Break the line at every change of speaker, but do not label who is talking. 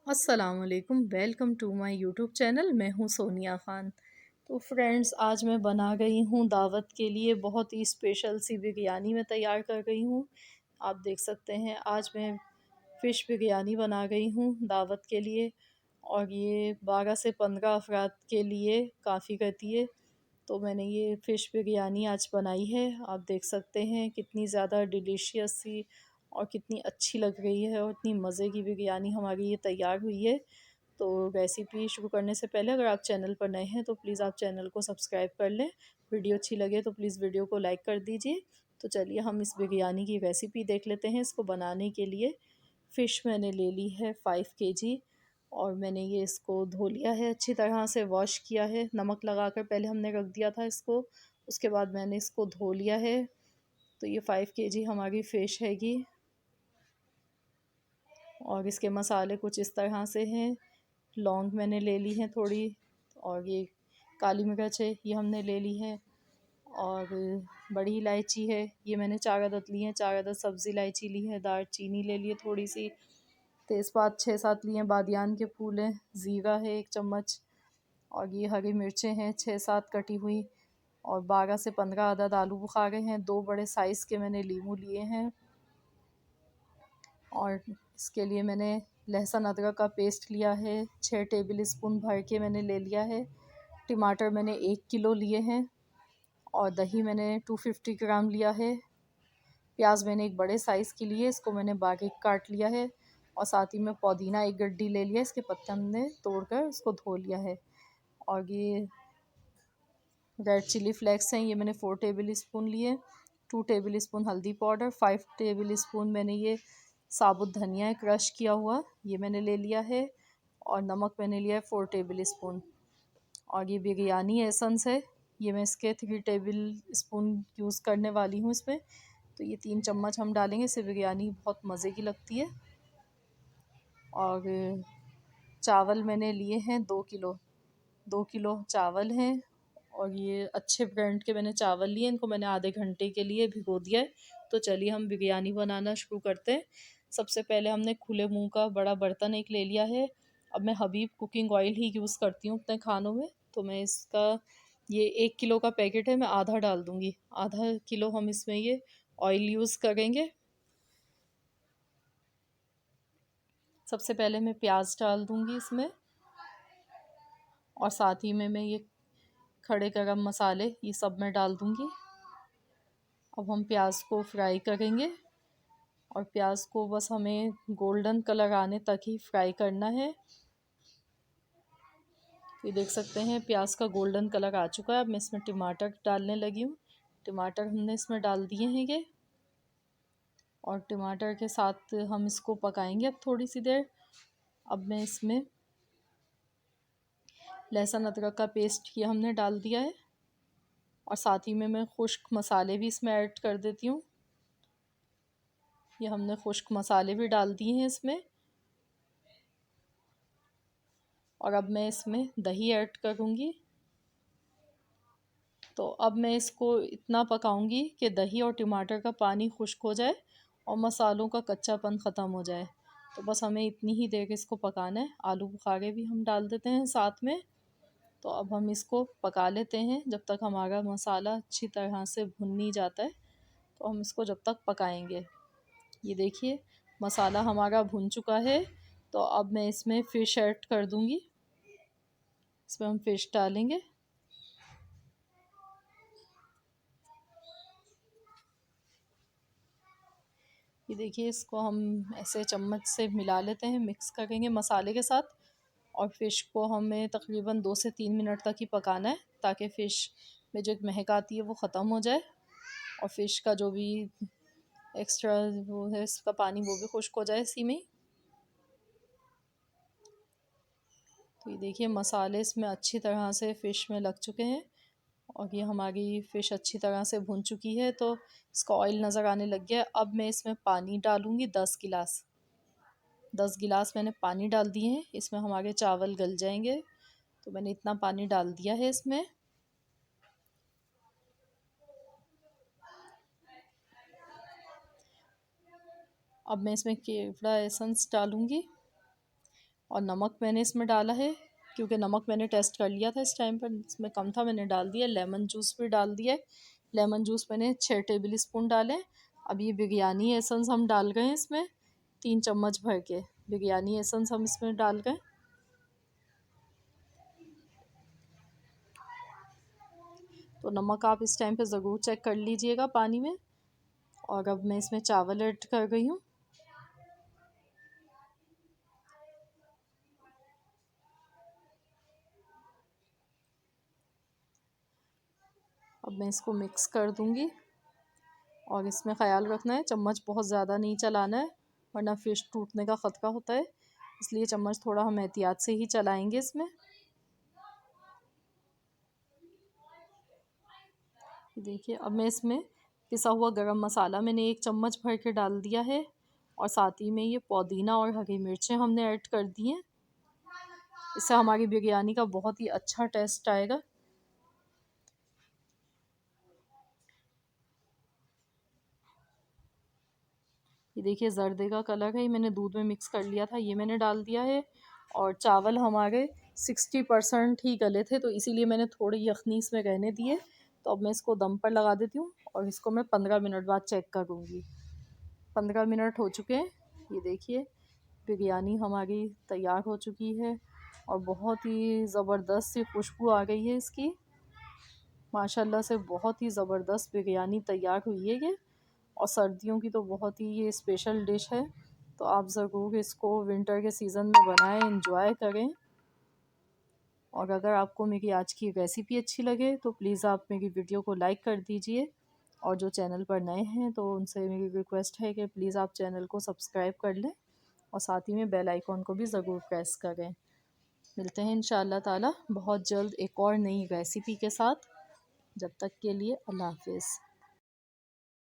अस्सलामुअलैकुम, welcome to my YouTube channel. मैं हूँ सोनिया ख़ान। तो फ्रेंड्स, आज मैं बना गई हूँ दावत के लिए बहुत ही स्पेशल सी बिरयानी मैं तैयार कर गई हूँ। आप देख सकते हैं, आज मैं फ़िश बिरयानी बना गई हूँ दावत के लिए, और ये 12 से 15 अफराद के लिए काफ़ी रहती है। तो मैंने ये फ़िश बिरयानी आज बनाई है। आप देख सकते हैं कितनी ज़्यादा डिलीशियस सी और कितनी अच्छी लग रही है, और इतनी मज़े की बिरयानी हमारी ये तैयार हुई है। तो रेसिपी शुरू करने से पहले अगर आप चैनल पर नए हैं तो प्लीज़ आप चैनल को सब्सक्राइब कर लें। वीडियो अच्छी लगे तो प्लीज़ वीडियो को लाइक कर दीजिए। तो चलिए हम इस बिरयानी की रेसिपी देख लेते हैं। इसको बनाने के लिए फ़िश मैंने ले ली है 5 kg, और मैंने ये इसको धो लिया है, अच्छी तरह से वॉश किया है। नमक लगाकर पहले हमने रख दिया था इसको, उसके बाद मैंने इसको धो लिया है। तो ये 5 kg हमारी फ़िश हैगी, और इसके मसाले कुछ इस तरह से हैं। लौंग मैंने ले ली है थोड़ी, और ये काली मिर्च है, ये हमने ले ली है, और बड़ी इलायची है, ये मैंने 4 अदद ली हैं। 4 अदद सब्ज़ी इलायची ली है, दालचीनी ले ली है थोड़ी सी, तेज़पात 6-7 लिए हैं, बादियान के फूल हैं, ज़ीरा है 1 चम्मच, और ये हरी मिर्चें हैं 6-7 कटी हुई, और 12 से 15 अदद आलू बुखारे हैं। 2 बड़े साइज़ के मैंने लीमू लिए हैं, और इसके लिए मैंने लहसुन अदरक का पेस्ट लिया है 6 टेबल स्पून भर के मैंने ले लिया है। टमाटर मैंने 1 किलो लिए हैं, और दही मैंने 250 ग्राम लिया है। प्याज मैंने एक बड़े साइज़ की लिए, इसको मैंने बारीक काट लिया है, और साथ ही में पुदीना 1 गड्डी ले लिया, इसके पत्ते हमने तोड़कर इसको धो लिया है। और ये रेड चिली फ्लेक्स हैं, ये मैंने 4 टेबल स्पून लिए। 2 टेबल स्पून हल्दी पाउडर, 5 टेबल स्पून मैंने ये साबुत धनिया है क्रश किया हुआ, ये मैंने ले लिया है। और नमक मैंने लिया है 4 टेबल स्पून। और ये बिरयानी एसेंस है, ये मैं इसके 3 टेबल स्पून यूज़ करने वाली हूँ इसमें। तो ये 3 चम्मच हम डालेंगे, इससे बिरयानी बहुत मज़े की लगती है। और चावल मैंने लिए हैं 2 किलो, 2 किलो चावल हैं, और ये अच्छे ब्रांड के मैंने चावल लिए, इनको मैंने आधे घंटे के लिए भिगो दिया है। तो चलिए हम बिरयानी बनाना शुरू करते हैं। सबसे पहले हमने खुले मुंह का बड़ा बर्तन एक ले लिया है। अब मैं हबीब कुकिंग ऑयल ही यूज़ करती हूँ अपने खानों में, तो मैं इसका ये 1 किलो का पैकेट है, मैं आधा डाल दूँगी। आधा किलो हम इसमें ये ऑयल यूज़ करेंगे। सबसे पहले मैं प्याज डाल दूँगी इसमें, और साथ ही में मैं ये खड़े गरम मसाले ये सब मैं डाल दूँगी। अब हम प्याज को फ्राई करेंगे, और प्याज को बस हमें गोल्डन कलर आने तक ही फ्राई करना है। ये देख सकते हैं प्याज का गोल्डन कलर आ चुका है। अब मैं इसमें टमाटर डालने लगी हूँ। टमाटर हमने इसमें डाल दिए हैं ये, और टमाटर के साथ हम इसको पकाएंगे अब थोड़ी सी देर। अब मैं इसमें लहसुन अदरक का पेस्ट ये हमने डाल दिया है, और साथ ही में मैं खुश्क मसाले भी इसमें ऐड कर देती हूँ। ये हमने खुश्क मसाले भी डाल दिए हैं इसमें। और अब मैं इसमें दही ऐड करूँगी। तो अब मैं इसको इतना पकाऊंगी कि दही और टमाटर का पानी खुश्क हो जाए और मसालों का कच्चापन ख़त्म हो जाए। तो बस हमें इतनी ही देर इसको पकाना है। आलू बुखारे भी हम डाल देते हैं साथ में। तो अब हम इसको पका लेते हैं जब तक हमारा मसाला अच्छी तरह से भुन नहीं जाता है। तो हम इसको जब तक पकाएंगे। ये देखिए मसाला हमारा भुन चुका है। तो अब मैं इसमें फ़िश ऐड कर दूँगी। इसमें हम फ़िश डालेंगे। ये देखिए इसको हम ऐसे चम्मच से मिला लेते हैं, मिक्स करेंगे मसाले के साथ। और फ़िश को हमें तकरीबन 2 से 3 मिनट तक ही पकाना है, ताकि फ़िश में जो एक महक आती है वो ख़त्म हो जाए, और फ़िश का जो भी एक्स्ट्रा वो है इसका पानी वो भी खुश्क हो जाए इसी में ही। तो ये देखिए मसाले इसमें अच्छी तरह से फ़िश में लग चुके हैं, और ये हमारी फ़िश अच्छी तरह से भुन चुकी है। तो इसका ऑयल नज़र आने लग गया है। अब मैं इसमें पानी डालूँगी 10 गिलास। 10 गिलास मैंने पानी डाल दिए हैं, इसमें हमारे चावल गल जाएंगे। तो मैंने इतना पानी डाल दिया है इसमें। अब मैं इसमें केवड़ा एसेंस डालूँगी। और नमक मैंने इसमें डाला है, क्योंकि नमक मैंने टेस्ट कर लिया था इस टाइम पर, इसमें कम था, मैंने डाल दिया। लेमन जूस भी डाल दिया है। लेमन जूस मैंने 6 टेबल स्पून डाले। अब ये बिरयानी एसेंस हम डाल गए हैं इसमें 3 चम्मच भर के बिरयानी एसेंस हम इसमें डाल गए। तो नमक आप इस टाइम पे ज़रूर चेक कर लीजिएगा पानी में। और अब मैं इसमें चावल ऐड कर गई हूँ। अब मैं इसको मिक्स कर दूँगी। और इसमें ख़्याल रखना है चम्मच बहुत ज़्यादा नहीं चलाना है, वरना फ़िश टूटने का ख़तरा होता है, इसलिए चम्मच थोड़ा हम एहतियात से ही चलाएंगे इसमें। देखिए अब मैं इसमें पिसा हुआ गरम मसाला मैंने 1 चम्मच भर के डाल दिया है। और साथ ही में ये पुदीना और हरी मिर्चें हमने ऐड कर दी हैं। इससे हमारी बिरयानी का बहुत ही अच्छा टेस्ट आएगा। ये देखिए जर्दे का कलर है, ये मैंने दूध में मिक्स कर लिया था, ये मैंने डाल दिया है। और चावल हमारे 60% ही गले थे, तो इसीलिए मैंने थोड़ी यखनी इसमें रहने दिए। तो अब मैं इसको दम पर लगा देती हूँ और इसको मैं 15 मिनट बाद चेक करूँगी। 15 मिनट हो चुके हैं। ये देखिए बिरयानी हमारी तैयार हो चुकी है और बहुत ही ज़बरदस्त सी खुशबू आ गई है इसकी। माशाल्लाह से बहुत ही ज़बरदस्त बिरयानी तैयार हुई है ये। और सर्दियों की तो बहुत ही ये स्पेशल डिश है, तो आप ज़रूर इसको विंटर के सीज़न में बनाएं, एंजॉय करें। और अगर आपको मेरी आज की रेसिपी अच्छी लगे तो प्लीज़ आप मेरी वीडियो को लाइक कर दीजिए। और जो चैनल पर नए हैं तो उनसे मेरी रिक्वेस्ट है कि प्लीज़ आप चैनल को सब्सक्राइब कर लें और साथ ही में बेल आइकॉन को भी ज़रूर प्रेस करें। मिलते हैं इंशाअल्लाह ताला बहुत जल्द एक और नई रेसिपी के साथ। जब तक के लिए अल्लाह हाफ़िज़।